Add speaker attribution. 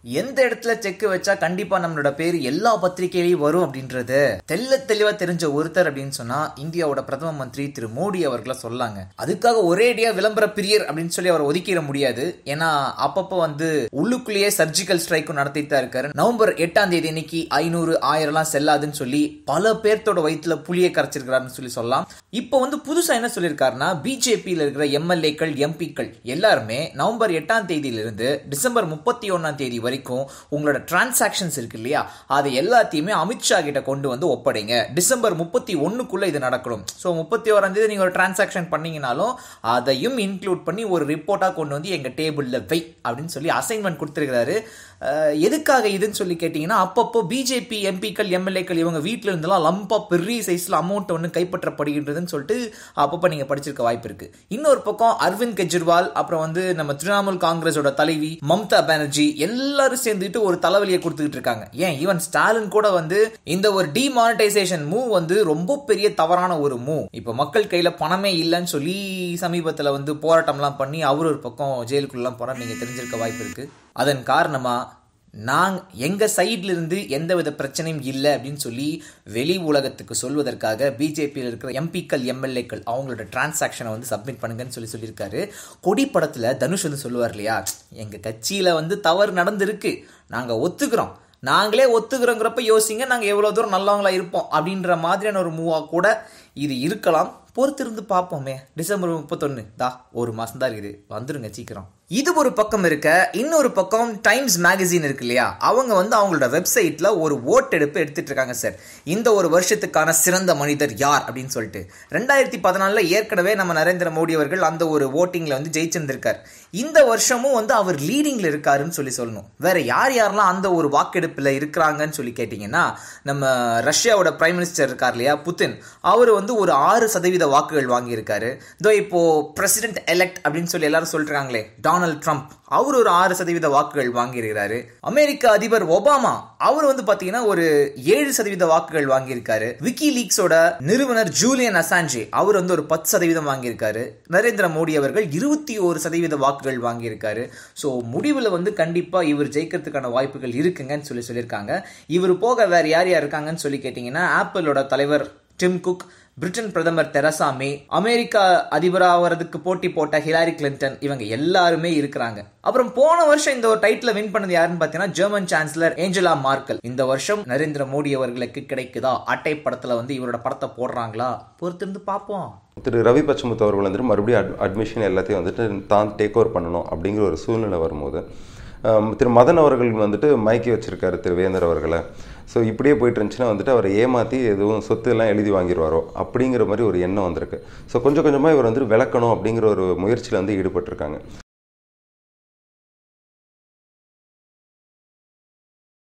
Speaker 1: எந்த இடத்துல செக் வச்சா கண்டிப்பா நம்மளோட பேர் எல்லா பத்திரிகையிலையும் வரும் அப்படின்றது தெளிவா தெரிஞ்ச ஒருத்தர் அப்படின்னு சொன்னா இந்தியாவோட பிரதம மந்திரி திரு மோடி அவர்களை சொல்லாங்க. அதுக்காக ஒரேடியா விளம்பர பிரியர் அப்படின்னு சொல்லி அவரை ஒதுக்கிட முடியாது. ஏன்னா அப்பப்போ உள்ளுக்குள்ளேயே சர்ஜிக்கல் ஸ்ட்ரைக்கும் நடத்திட்டு தான் இருக்காரு. நவம்பர் 8ஆம் தேதி இன்னைக்கு 500 1000 செல்லாதுன்னு சொல்லி பல பேர்த்தோட வயிற்றுல புளியை கரைச்சிருக்கிறாருன்னு சொல்லி சொல்லலாம். இப்போ புதுசா என்ன சொல்லியிருக்காருன்னா, பிஜேபியில் இருக்கிற எம்எல்ஏக்கள் எம்பிக்கள் எல்லாருமே நவம்பர் 8ஆம் தேதியிலிருந்து டிசம்பர் 31ஆம் தேதி வரைக்கும் உங்களோட டிரான்சாக்ஷன்ஸ் இருக்கு இல்லையா, அதை எல்லாத்தையுமே அமித்ஷா கிட்ட கொண்டு ஒப்படைங்க. டிசம்பர் 31க்குள்ள இது நடக்கணும். ஸோ 31ஆம் தேதி நீங்க ஒரு டிரான்சாக்ஷன் பண்ணீங்கனாலும் அதையும் இன்க்ளூட் பண்ணி ஒரு ரிப்போர்ட்டா கொண்டு எங்க டேபிள்ல வை அப்படின்னு சொல்லி அசைன்மெண்ட் கொடுத்திருக்கிறாரு. எதுக்காக இதுன்னு சொல்லி கேட்டீங்கன்னா, அப்பப்போ பிஜேபி எம்பிக்கள் எம்எல்ஏக்கள் இவங்க வீட்டில இருந்தெல்லாம் லம்பா பெரிய சைஸ்ல அமௌண்ட் கைப்பற்றப்படுகின்றதுன்னு சொல்லிட்டு அப்பப்போ நீங்க படிச்சிருக்க வாய்ப்பு இருக்கு. இன்னொரு பக்கம் அரவிந்த் கெஜ்ரிவால், அப்புறம் நம்ம திரிணாமுல் காங்கிரஸோட தலைவி மம்தா பானர்ஜி எல்லாரும் சேர்ந்துட்டு ஒரு தலைவலியை கொடுத்துக்கிட்டு இருக்காங்க. ஏன் ஈவன் ஸ்டாலின் கூட இந்த ஒரு டிமானிட்டைசேஷன் மூவ் ரொம்ப பெரிய தவறான ஒரு மூவ். இப்ப மக்கள் கையில பணமே இல்லைன்னு சொல்லி சமீபத்துல போராட்டம்லாம் பண்ணி அவர் ஒரு பக்கம் ஜெயிலுக்குள்ள போற நீங்க தெரிஞ்சிருக்க வாய்ப்பு இருக்கு. அதன் காரணமா எங்க சைட்ல இருந்து எந்தவித பிரச்சனையும் இல்லை அப்படின்னு சொல்லி வெளி உலகத்துக்கு சொல்வதற்காக பிஜேபியில் இருக்கிற எம்பிக்கள் எம்எல்ஏக்கள் அவங்களோட டிரான்சாக்ஷனை சப்மிட் பண்ணுங்கன்னு சொல்லியிருக்காரு. கொடி படத்துல தனுஷ் சொல்லுவார் இல்லையா, எங்க கட்சியில தவறு நடந்திருக்கு, நாங்க ஒத்துக்கிறோம், நாங்களே ஒத்துக்கிறோங்கிறப்ப யோசிங்க நாங்க எவ்வளவு தூரம் நல்லவங்களா இருப்போம் அப்படின்ற மாதிரியான ஒரு மூவா கூட இது இருக்கலாம். பொறுத்திருந்து பார்ப்போமே. டிசம்பர் 31 தான், ஒரு மாசம் தான் இருக்குது, வந்துருங்க சீக்கிரம். இது ஒரு பக்கம் இருக்க, இன்னொரு பக்கம் டைம்ஸ் மேகசின் இருக்கு இல்லையா, அவங்க அவங்களோட வெப்சைட்ல ஒரு ஓட்டெடுப்பு எடுத்துட்டு இருக்காங்க சார். இந்த ஒரு வருஷத்துக்கான சிறந்த மனிதர் யார் அப்படின்னு சொல்லிட்டு 2014 ஏற்கனவே நம்ம நரேந்திர மோடி அவர்கள் அந்த ஒரு ஓட்டிங்ல ஜெயிச்சிருந்திருக்கார். இந்த வருஷமும் அவர் லீடிங்ல இருக்காருன்னு சொல்லணும். வேற யாரெல்லாம் அந்த ஒரு வாக்கெடுப்புல இருக்கிறாங்கன்னு சொல்லி கேட்டீங்கன்னா, நம்ம ரஷ்யாவோட பிரைம் மினிஸ்டர் இருக்கார் இல்லையா புதின், அவர் ஒரு 6% வாக்குகள் வாங்கி இருக்காரு. இப்போ பிரசிடென்ட் எலெக்ட் அப்படின்னு சொல்லி எல்லாரும் சொல்றாங்களே டொனால்ட் ட்ரம்ப், அவர் ஒரு 6% வாக்குகள் வாங்கியிருக்கிறாரு. அமெரிக்க அதிபர் ஒபாமா அவர் பாத்தீங்கன்னா ஒரு 7% வாக்குகள் வாங்கியிருக்காரு. விக்கிலீக்ஸோட நிறுவனர் ஜூலியன் அசாஞ்சே அவர் ஒரு 10% வாங்கியிருக்காரு. நரேந்திர மோடி அவர்கள் 21% வாக்குகள் வாங்கியிருக்காரு. ஸோ முடிவில் கண்டிப்பா இவர் ஜெயிக்கிறதுக்கான வாய்ப்புகள் இருக்குங்கன்னு சொல்லியிருக்காங்க. இவர் போக வேற யார் இருக்காங்கன்னு சொல்லி கேட்டீங்கன்னா, ஆப்பிளோட தலைவர் டிம் குக், பிரிட்டன் பிரதமர் தெரசா மே, அமெரிக்கா அதிபராகிறதுக்கு போட்டி போட்ட ஹிலாரி கிளின்டன், இவங்க எல்லாருமே இருக்கிறாங்க. அப்புறம் போன வருஷம் இந்த ஒரு டைட்டில் வின் பண்ணது யாருன்னு பாத்தீங்கன்னா ஜெர்மன் சான்சலர் ஏஞ்சலா மார்க்கல். இந்த வருஷம் நரேந்திர மோடி அவர்களுக்கு கிடைக்குதா? அட்டை படத்துல இவரோட படத்தை போடுறாங்களா? பொறுத்திருந்து பார்ப்போம்.
Speaker 2: திரு ரவி பச்சமுத்து அவர்கள் மறுபடியும் அட்மிஷன் எல்லாத்தையும் தான் டேக் ஓவர் பண்ணணும் அப்படிங்கிற ஒரு சூழ்நிலை வரும்போது, திரு மதன் அவர்கள் மயக்கி வச்சிருக்காரு திரு வேந்தர் அவர்களை. ஸோ இப்படியே போயிட்டு இருந்துச்சுன்னா அவரை ஏமாற்றி எதுவும் சொத்து எல்லாம் எழுதி வாங்கிடுவாரோ அப்படிங்கிற மாதிரி ஒரு எண்ணம் வந்திருக்கு. ஸோ கொஞ்சம் கொஞ்சமாக இவர் விளக்கணும் அப்படிங்கிற ஒரு முயற்சியில் ஈடுபட்டிருக்காங்க.